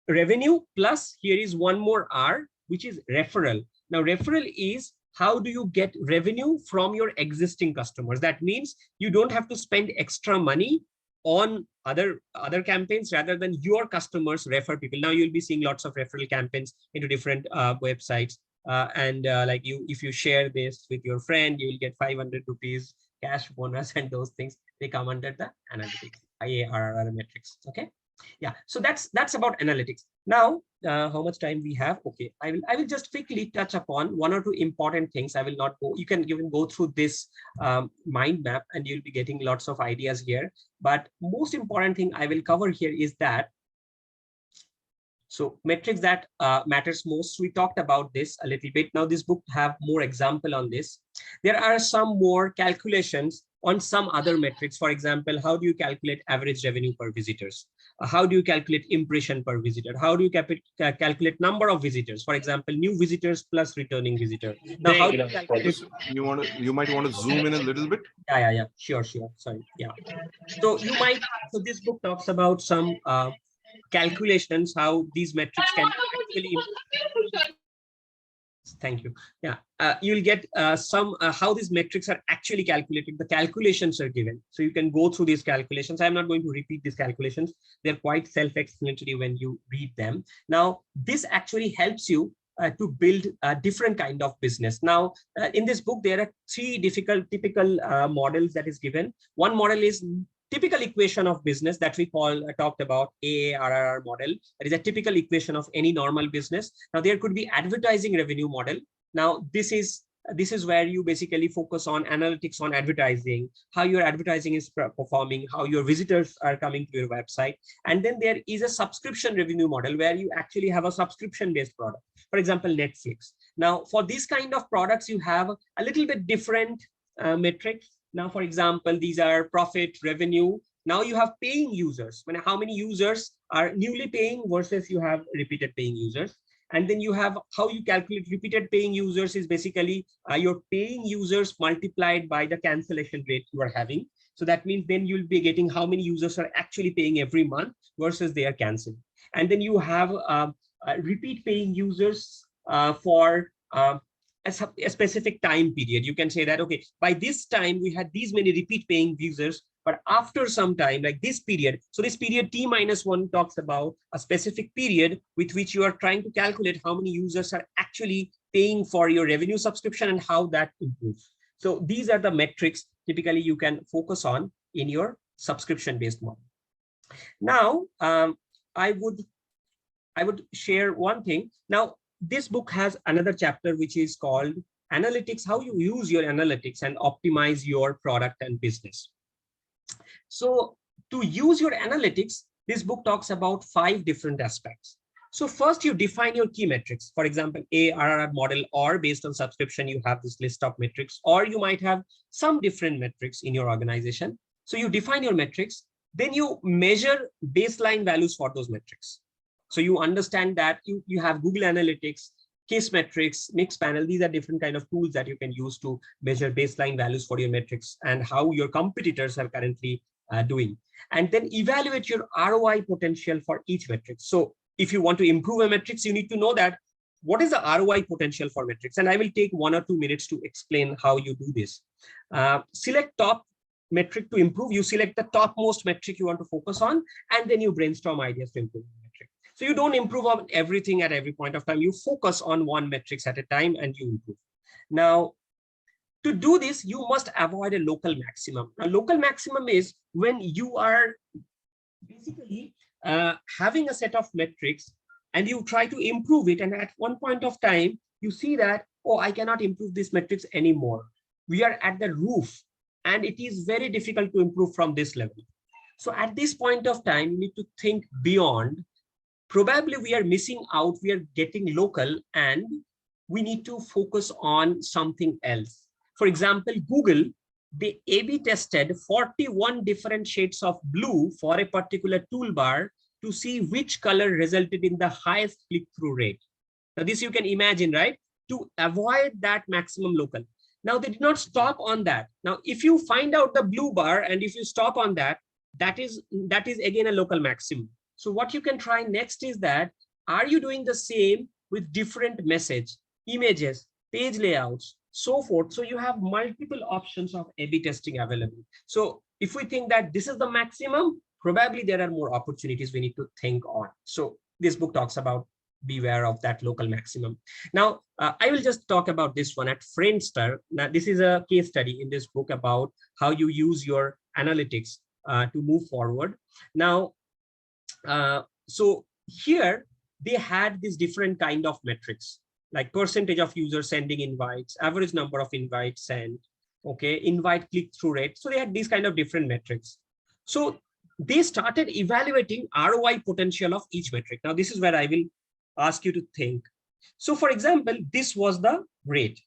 revenue, plus here is one more R, which is referral. Now, referral is how do you get revenue from your existing customers? That means you don't have to spend extra money on other campaigns, rather than your customers refer people. Now you'll be seeing lots of referral campaigns into different websites. Like if you share this with your friend, you will get 500 rupees cash bonus, and those things, they come under the analytics, IARR metrics. Okay. Yeah, so that's about analytics. Now, how much time we have? Okay, I will just quickly touch upon one or two important things. I will not go. You can even go through this mind map, and you'll be getting lots of ideas here. But most important thing I will cover here is that, so metrics that matters most. We talked about this a little bit. Now this book have more example on this. There are some more calculations on some other metrics. For example, how do you calculate average revenue per visitors? How do you calculate impression per visitor? How do you calculate number of visitors? For example, new visitors plus returning visitor. Now, how do you calculate? You might want to zoom in a little bit. Yeah. Sure. Sorry. Yeah. So this book talks about some calculations, how these metrics can actually. Thank you. Yeah, you'll get some how these metrics are actually calculated. The calculations are given, so you can go through these calculations. I'm not going to repeat these calculations. They're quite self-explanatory when you read them. Now, this actually helps you to build a different kind of business. Now, in this book, there are three typical models that is given. One model is typical equation of business that we talked about, AARR model. That is a typical equation of any normal business. Now, there could be advertising revenue model. Now, this is where you basically focus on analytics on advertising, how your advertising is performing, how your visitors are coming to your website. And then there is a subscription revenue model where you actually have a subscription-based product. For example, Netflix. Now, for these kind of products, you have a little bit different metrics. Now, for example, these are profit, revenue. Now you have paying users. How many users are newly paying versus you have repeated paying users. And then you have how you calculate repeated paying users is basically your paying users multiplied by the cancellation rate you are having. So that means then you'll be getting how many users are actually paying every month versus they are canceling. And then you have repeat paying users for a specific time period. You can say that, okay, by this time we had these many repeat paying users, but after some time, like this period, so this period T-1 talks about a specific period with which you are trying to calculate how many users are actually paying for your revenue subscription and how that improves. So these are the metrics typically you can focus on in your subscription-based model. Now, I would share one thing. Now, this book has another chapter which is called analytics, how you use your analytics and optimize your product and business. So to use your analytics, this book talks about 5 different aspects. So first you define your key metrics. For example, ARR model, or based on subscription, you have this list of metrics, or you might have some different metrics in your organization. So you define your metrics, then you measure baseline values for those metrics. So you understand that you have Google Analytics, case metrics, mix panel. These are different kind of tools that you can use to measure baseline values for your metrics and how your competitors are currently doing. And then evaluate your ROI potential for each metric. So if you want to improve a metrics, you need to know that what is the ROI potential for metrics. And I will take 1 or 2 minutes to explain how you do this. Select top metric to improve. You select the topmost metric you want to focus on, and then you brainstorm ideas to improve the metric. So you don't improve on everything at every point of time. You focus on one metrics at a time and you improve. Now, to do this, you must avoid a local maximum. A local maximum is when you are basically having a set of metrics and you try to improve it. And at one point of time, you see that, oh, I cannot improve these metrics anymore. We are at the roof and it is very difficult to improve from this level. So at this point of time, you need to think beyond. Probably we are missing out, we are getting local, and we need to focus on something else. For example, Google, they A/B tested 41 different shades of blue for a particular toolbar to see which color resulted in the highest click-through rate. Now this you can imagine, right? To avoid that maximum local. Now they did not stop on that. Now, if you find out the blue bar and if you stop on that, that is again a local maximum. So what you can try next is that, are you doing the same with different message, images, page layouts, so forth? So you have multiple options of A/B testing available. So if we think that this is the maximum, probably there are more opportunities we need to think on. So this book talks about beware of that local maximum. Now, I will just talk about this one at Friendster. Now, this is a case study in this book about how you use your analytics to move forward. Now, so here they had this different kind of metrics, like percentage of users sending invites, average number of invites sent, okay, invite click-through rate. So they had these kind of different metrics. So they started evaluating ROI potential of each metric. Now, this is where I will ask you to think. So for example, this was the rate.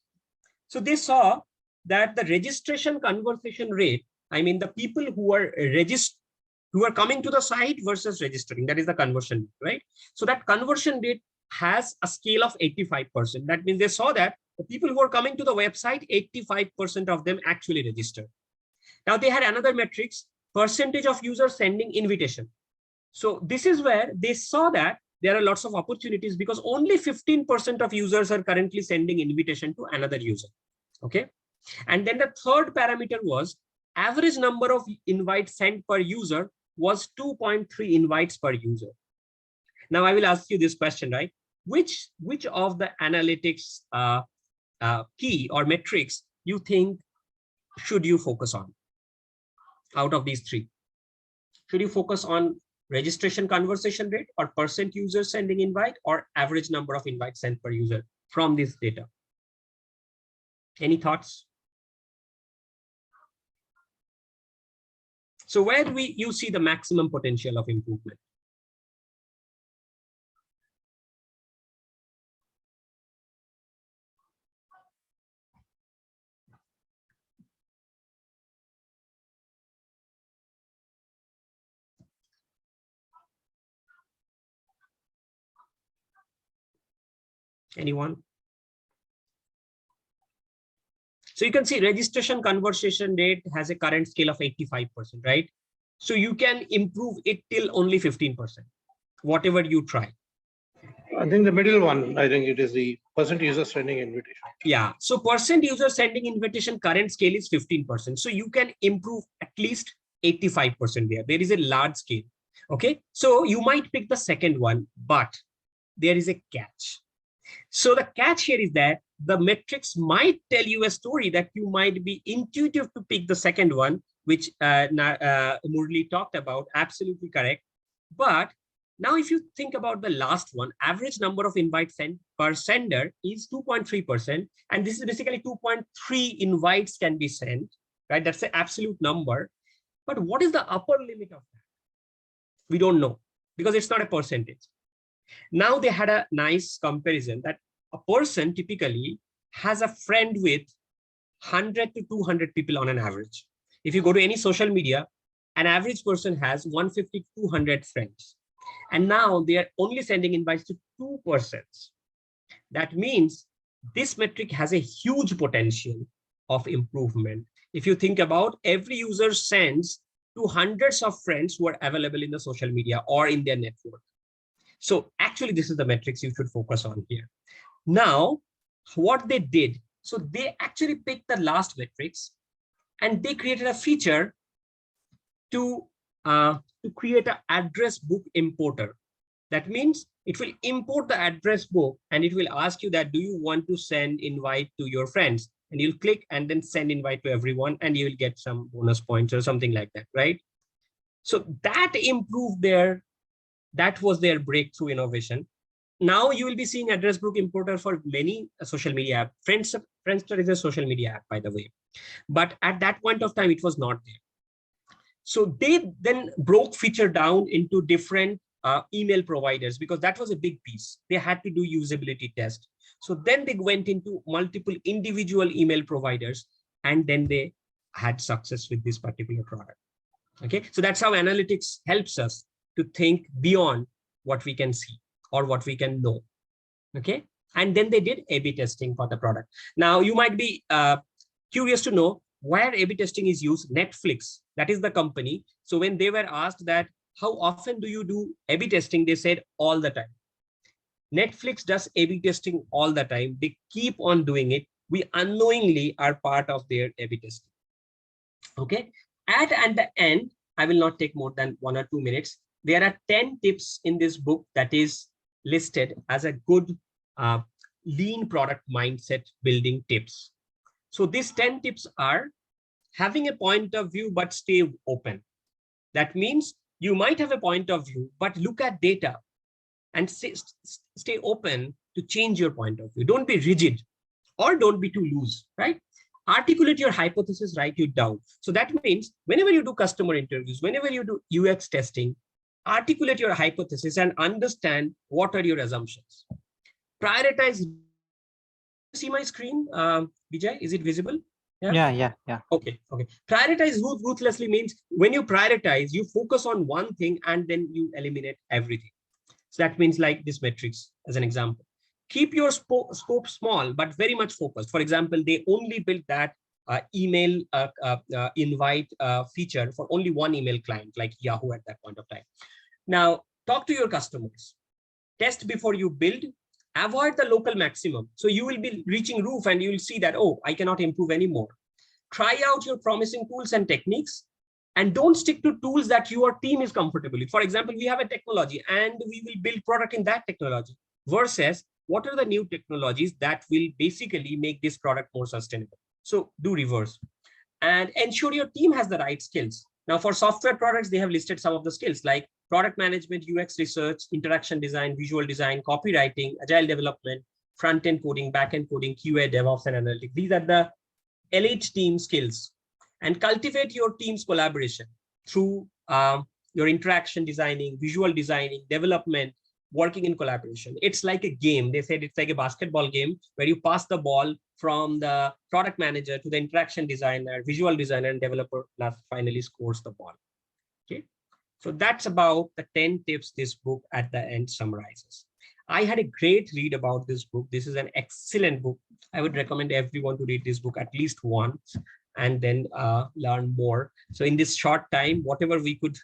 So they saw that the registration conversation rate, I mean, the people who are coming to the site versus registering, that is the conversion rate, right? So that conversion rate has a scale of 85%. That means they saw that the people who are coming to the website, 85% of them actually registered. Now they had another metrics, percentage of users sending invitation. So this is where they saw that there are lots of opportunities because only 15% of users are currently sending invitation to another user. Okay. And then the third parameter was average number of invites sent per user was 2.3 invites per user. Now I will ask you this question, right? Which of the analytics key or metrics you think should you focus on out of these three? Should you focus on registration conversation rate or percent users sending invite or average number of invites sent per user from this data? Any thoughts? So where do you see the maximum potential of improvement? Anyone? So you can see registration conversation rate has a current scale of 85%, right? So you can improve it till only 15%, whatever you try. I think the middle one, I think it is the percent user sending invitation. Yeah, so percent user sending invitation current scale is 15%. So you can improve at least 85% there. There is a large scale. Okay, so you might pick the second one, but there is a catch. So the catch here is that the metrics might tell you a story that you might be intuitive to pick the second one, which Murli talked about, absolutely correct. But now if you think about the last one, average number of invites sent per sender is 2.3%. And this is basically 2.3 invites can be sent, right? That's the absolute number. But what is the upper limit of that? We don't know because it's not a percentage. Now they had a nice comparison that a person typically has a friend with 100 to 200 people on an average. If you go to any social media, an average person has 150 to 200 friends. And now they are only sending invites to 2%. That means this metric has a huge potential of improvement. If you think about every user sends to hundreds of friends who are available in the social media or in their network. So actually, this is the metrics you should focus on here. Now, what they did, so they actually picked the last metrics and they created a feature to create an address book importer. That means it will import the address book and it will ask you that, do you want to send invite to your friends? And you'll click and then send invite to everyone and you will get some bonus points or something like that, right? So that improved that was their breakthrough innovation. Now you will be seeing address book importer for many social media apps. Friendster is a social media app, by the way. But at that point of time, it was not there. So they then broke feature down into different email providers because that was a big piece. They had to do usability test. So then they went into multiple individual email providers and then they had success with this particular product. Okay, so that's how analytics helps us to think beyond what we can see or what we can know. Okay, and then they did A/B testing for the product. Now you might be curious to know where A/B testing is used. Netflix, that is the company. So when they were asked that, how often do you do A/B testing? They said all the time. Netflix does A/B testing all the time. They keep on doing it. We unknowingly are part of their A/B testing. Okay, at the end, I will not take more than 1 or 2 minutes. There are 10 tips in this book that is listed as a good lean product mindset building tips. So these 10 tips are having a point of view, but stay open. That means you might have a point of view, but look at data and stay open to change your point of view. Don't be rigid or don't be too loose, right? Articulate your hypothesis, write it down. So that means whenever you do customer interviews, whenever you do UX testing, articulate your hypothesis and understand what are your assumptions. Prioritize. See my screen, Vijay, is it visible? Yeah. Okay. Prioritize ruthlessly means when you prioritize, you focus on one thing and then you eliminate everything. So that means like this matrix as an example. Keep your scope small, but very much focused. For example, they only built that email invite feature for only one email client like Yahoo at that point of time. Now, talk to your customers. Test before you build. Avoid the local maximum. So you will be reaching roof and you will see that, oh, I cannot improve anymore. Try out your promising tools and techniques, and don't stick to tools that your team is comfortable with. For example, we have a technology and we will build product in that technology versus what are the new technologies that will basically make this product more sustainable. So do reverse and ensure your team has the right skills. Now for software products, they have listed some of the skills like product management, UX research, interaction design, visual design, copywriting, agile development, front-end coding, back-end coding, QA, DevOps, and analytics. These are the elite team skills. And cultivate your team's collaboration through your interaction designing, visual designing, development, working in collaboration. It's like a game. They said it's like a basketball game where you pass the ball from the product manager to the interaction designer, visual designer, and developer finally scores the ball. Okay. So that's about the 10 tips this book at the end summarizes. I had a great read about this book. This is an excellent book. I would recommend everyone to read this book at least once and then learn more. So in this short time, whatever we could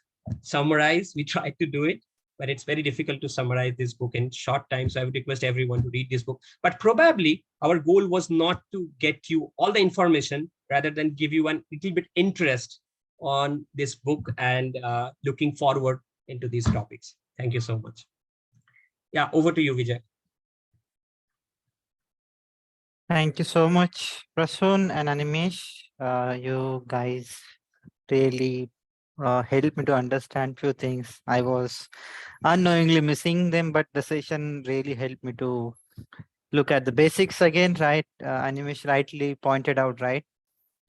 summarize, we tried to do it, but it's very difficult to summarize this book in short time. So I would request everyone to read this book. But probably our goal was not to get you all the information, rather than give you a little bit interest on this book and looking forward into these topics. Thank you so much. Yeah, over to you, Vijay. Thank you so much, Prasun and Animesh. You guys really helped me to understand few things. I was unknowingly missing them, but the session really helped me to look at the basics again, right? Animesh rightly pointed out, right?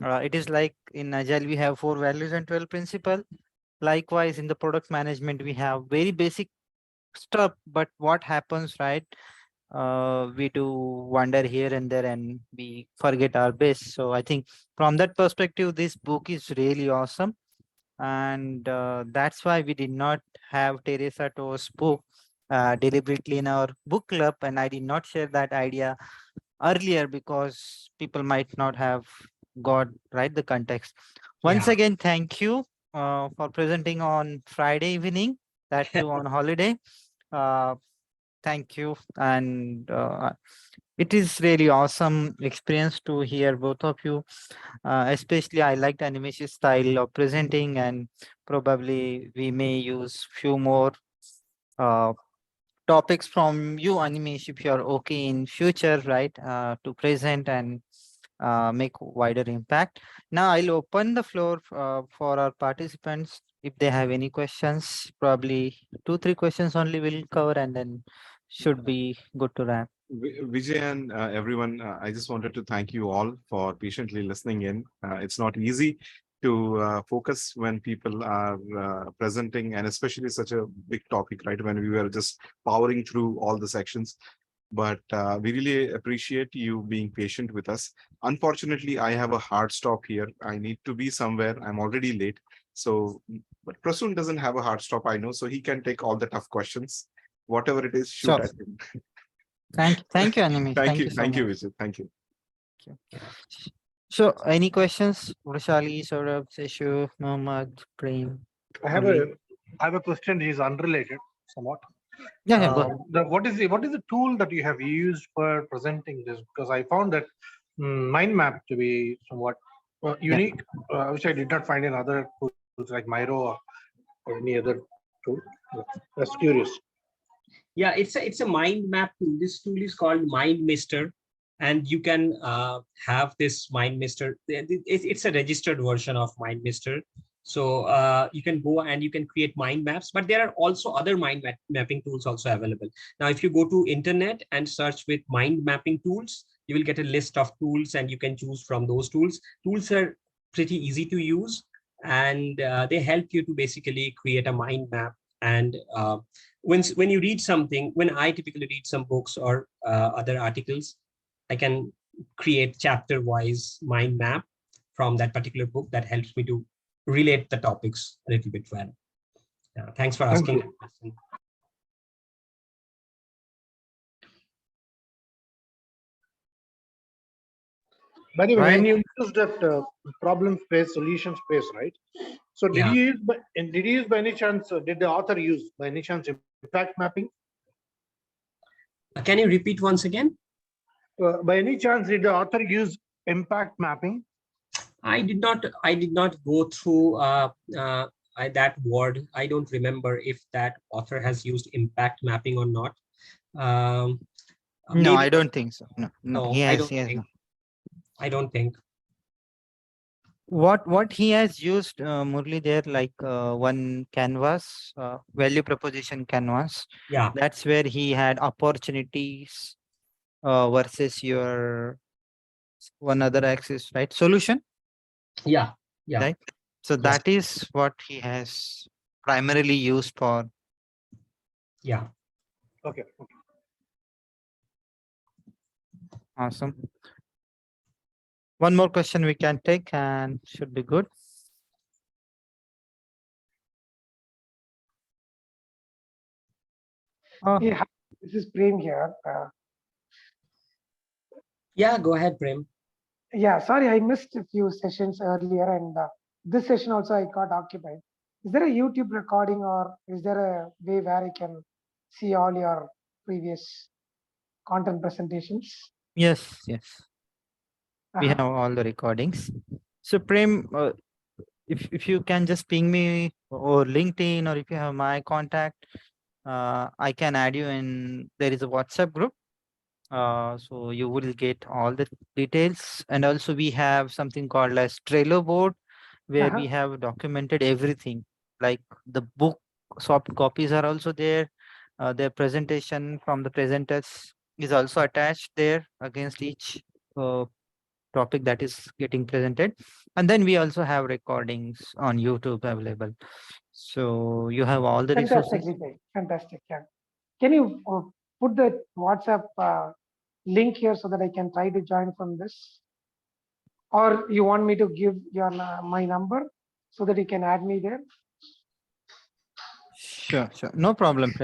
It is like in Agile, we have 4 values and 12 principles. Likewise, in the product management, we have very basic stuff, but what happens, right? We do wander here and there and we forget our base. So I think from that perspective, this book is really awesome. And that's why we did not have Teresa To's book deliberately in our book club. And I did not share that idea earlier because people might not have got right the context. Once again, thank you for presenting on Friday evening, that too on holiday. Thank you. And it is really awesome experience to hear both of you. Especially I liked Animesh's style of presenting, and probably we may use few more topics from you, Animesh, if you're okay in future, right, to present and make wider impact. Now I'll open the floor for our participants. If they have any questions, probably 2-3 questions only will cover, and then should be good to wrap. Vijay and everyone, I just wanted to thank you all for patiently listening in. It's not easy to focus when people are presenting, and especially such a big topic, right? When we were just powering through all the sections. But we really appreciate you being patient with us. Unfortunately, I have a hard stop here. I need to be somewhere. I'm already late. So, but Prasun doesn't have a hard stop, I know, so he can take all the tough questions. Whatever it is, shoot Sure. at him. Thank you, Animesh. Thank you, so thank you, much. Vijay. Thank you. So, any questions? Roshali, Saurabh, Seshu, Mohammad, Prem? I have a question which is unrelated somewhat. Yeah, go ahead. What is the tool that you have used for presenting this? Because I found that mind map to be somewhat unique, which I did not find in other tools like Miro or any other tool. That's curious. Yeah, it's a mind map tool. This tool is called MindMister, and you can have this MindMister. It's a registered version of MindMister. So you can go and you can create mind maps, but there are also other mapping tools also available. Now, if you go to internet and search with mind mapping tools, you will get a list of tools and you can choose from those tools. Tools are pretty easy to use, and they help you to basically create a mind map. And when you read something, when I typically read some books or other articles, I can create chapter wise mind map, from that particular book that helps me to relate the topics a little bit well. Thanks for asking that question. By the way, Right. when you use that problem space, solution space, right? So did Yeah. you use by any chance, did the author use by any chance impact mapping? Can you repeat once again? By any chance, did the author use impact mapping? I did not go through that word. I don't remember if that author has used impact mapping or not. No, Maybe, I don't think so. No, no, he I has. don't He has think. not. I don't think. What he has used, Murli, there, like one canvas, value proposition canvas. Yeah, That's where he had opportunities versus your one other axis, right? Solution, yeah, yeah, right? So yes, that is what he has primarily used for. yeah. Okay. Awesome. One more question we can take and should be good. Hey, hi, this is Prem here. Yeah, go ahead, Prem. Yeah, sorry, I missed a few sessions earlier, and this session also I got occupied. Is there a YouTube recording, or is there a way where I can see all your previous content presentations? Yes, yes. We Uh-huh. have all the recordings. So Prem, if you can just ping me or LinkedIn, or if you have my contact, I can add you in. There is a WhatsApp group. So you will get all the details. And also we have something called as Trello board, where we Uh-huh. have documented everything. Like the book soft copies are also there. Their presentation from the presenters is also attached there against each topic that is getting presented. And then we also have recordings on YouTube available. So you have all the Fantastic, resources. Vijay. Fantastic. Yeah. Can you put the WhatsApp link here so that I can try to join from this? Or you want me to give your my number so that you can add me there? Sure, sure. No problem, Prem.